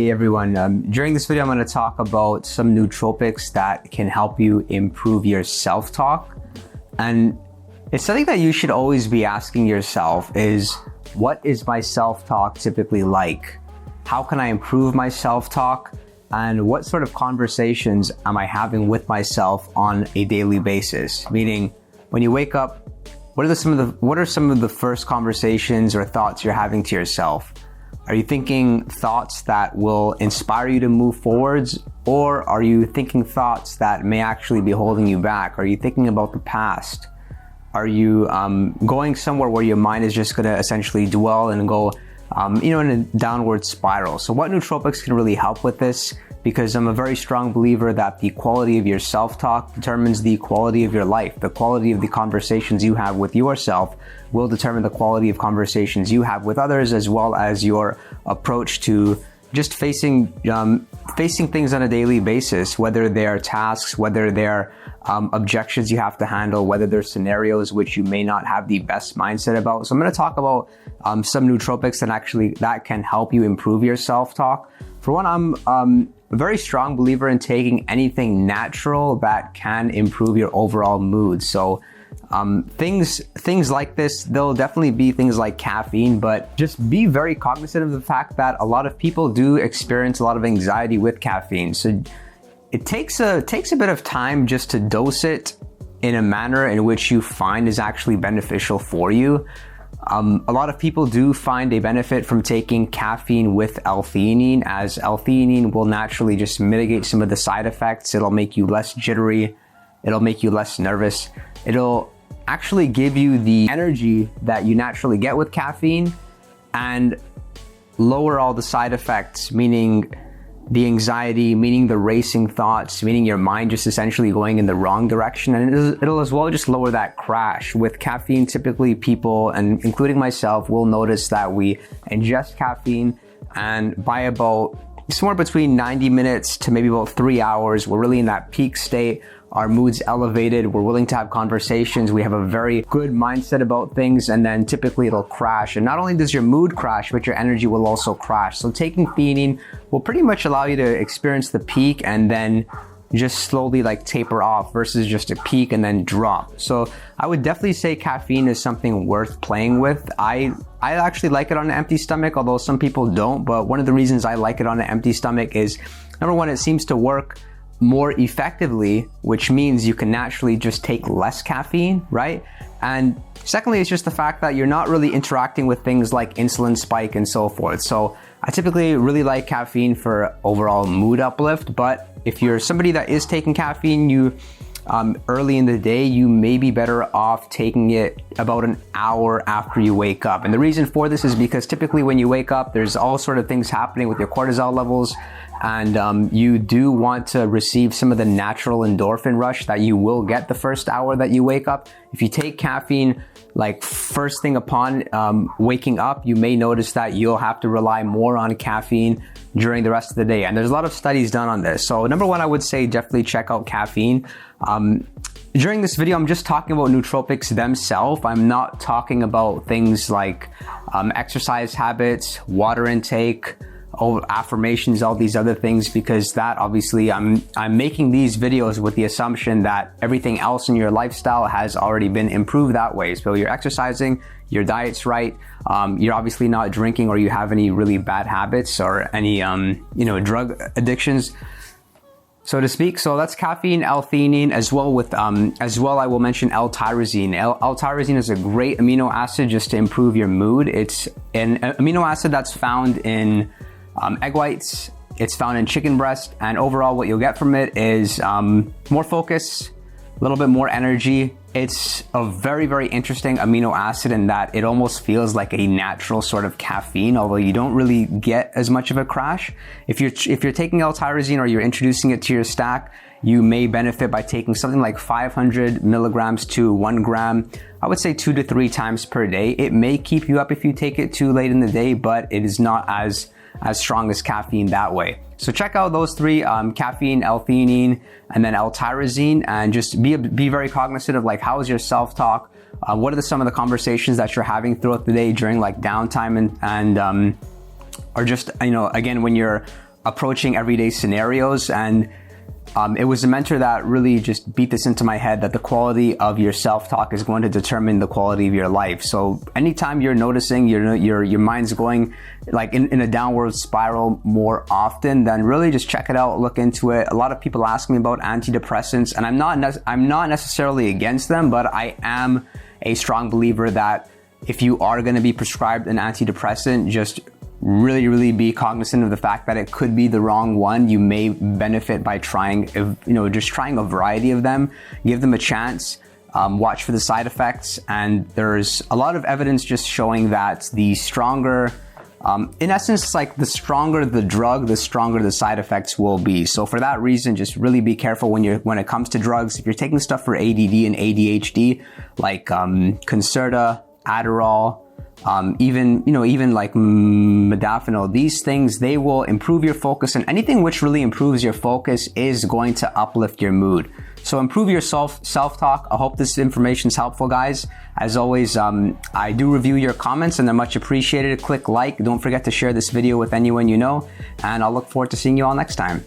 Hey everyone, during this video I'm going to talk about some nootropics that can help you improve your self-talk. And it's something that you should always be asking yourself is, what is my self-talk typically like? How can I improve my self-talk? And what sort of conversations am I having with myself on a daily basis? Meaning, when you wake up, what are some of the first conversations or thoughts you're having to yourself? Are you thinking thoughts that will inspire you to move forwards? Or are you thinking thoughts that may actually be holding you back? Are you thinking about the past? Are you going somewhere where your mind is just gonna essentially dwell and go in a downward spiral? So what nootropics can really help with this? Because I'm a very strong believer that the quality of your self-talk determines the quality of your life. The quality of the conversations you have with yourself will determine the quality of conversations you have with others, as well as your approach to just facing things on a daily basis, whether they're tasks, whether they're objections you have to handle, whether they're scenarios which you may not have the best mindset about. So I'm going to talk about some nootropics that can help you improve your self-talk. For one, I'm a very strong believer in taking anything natural that can improve your overall mood. So things like this, there'll definitely be things like caffeine, but just be very cognizant of the fact that a lot of people do experience a lot of anxiety with caffeine. So it takes a bit of time just to dose it in a manner in which you find is actually beneficial for you. A lot of people do find a benefit from taking caffeine with L-theanine, as L-theanine will naturally just mitigate some of the side effects. It'll make you less jittery. It'll make you less nervous. It'll actually give you the energy that you naturally get with caffeine and lower all the side effects, meaning the anxiety, meaning the racing thoughts, meaning your mind just essentially going in the wrong direction. And it'll as well just lower that crash. With caffeine, typically people, and including myself, will notice that we ingest caffeine, and by about somewhere between 90 minutes to maybe about 3 hours, we're really in that peak state. Our mood's elevated, we're willing to have conversations, we have a very good mindset about things, and then typically it'll crash. And not only does your mood crash, but your energy will also crash. So taking theanine will pretty much allow you to experience the peak and then just slowly taper off, versus just a peak and then drop. So I would definitely say caffeine is something worth playing with. I actually like it on an empty stomach, although some people don't. But one of the reasons I like it on an empty stomach is, number one, it seems to work more effectively, which means you can naturally just take less caffeine, right? And secondly, it's just the fact that you're not really interacting with things like insulin spike and so forth. So I typically really like caffeine for overall mood uplift, but if you're somebody that is taking caffeine, early in the day, you may be better off taking it about an hour after you wake up. And the reason for this is because typically when you wake up, there's all sort of things happening with your cortisol levels, and you do want to receive some of the natural endorphin rush that you will get the first hour that you wake up. If you take caffeine first thing upon waking up, you may notice that you'll have to rely more on caffeine during the rest of the day. And there's a lot of studies done on this. So number one, I would say definitely check out caffeine. During this video, I'm just talking about nootropics themselves. I'm not talking about things like exercise habits, water intake, affirmations, all these other things, because that obviously I'm making these videos with the assumption that everything else in your lifestyle has already been improved that way. So you're exercising, your diet's right, you're obviously not drinking, or you have any really bad habits or any drug addictions, so to speak. So that's caffeine, L-theanine, as well I will mention L-tyrosine. L-tyrosine is a great amino acid just to improve your mood. It's an amino acid that's found in egg whites, it's found in chicken breast, and overall what you'll get from it is more focus, a little bit more energy. It's a very, very interesting amino acid in that it almost feels like a natural sort of caffeine, although you don't really get as much of a crash. If you're taking L-tyrosine or you're introducing it to your stack, you may benefit by taking something like 500 milligrams to 1 gram, I would say 2 to 3 times per day. It may keep you up if you take it too late in the day, but it is not as strong as caffeine that way. So check out those three, caffeine, L-theanine, and then L-tyrosine, and just be very cognizant of how is your self-talk, what are some of the conversations that you're having throughout the day during downtime, and or just, again, when you're approaching everyday scenarios. And it was a mentor that really just beat this into my head, that the quality of your self-talk is going to determine the quality of your life. So anytime you're noticing your mind's going like in a downward spiral more often, then really just check it out, look into it. A lot of people ask me about antidepressants, and I'm not necessarily against them, but I am a strong believer that if you are going to be prescribed an antidepressant, just really be cognizant of the fact that it could be the wrong one. You may benefit by trying, just trying a variety of them. Give them a chance. Watch for the side effects. And there's a lot of evidence just showing that the stronger, in essence, it's like the stronger the drug, the stronger the side effects will be. So for that reason, just really be careful when it comes to drugs. If you're taking stuff for ADD and ADHD, like Concerta, Adderall, even like modafinil, these things, they will improve your focus, and anything which really improves your focus is going to uplift your mood. So improve your self-talk. I hope this information is helpful, guys. As always, I do review your comments and they're much appreciated. Click like. Don't forget to share this video with anyone you know, and I'll look forward to seeing you all next time.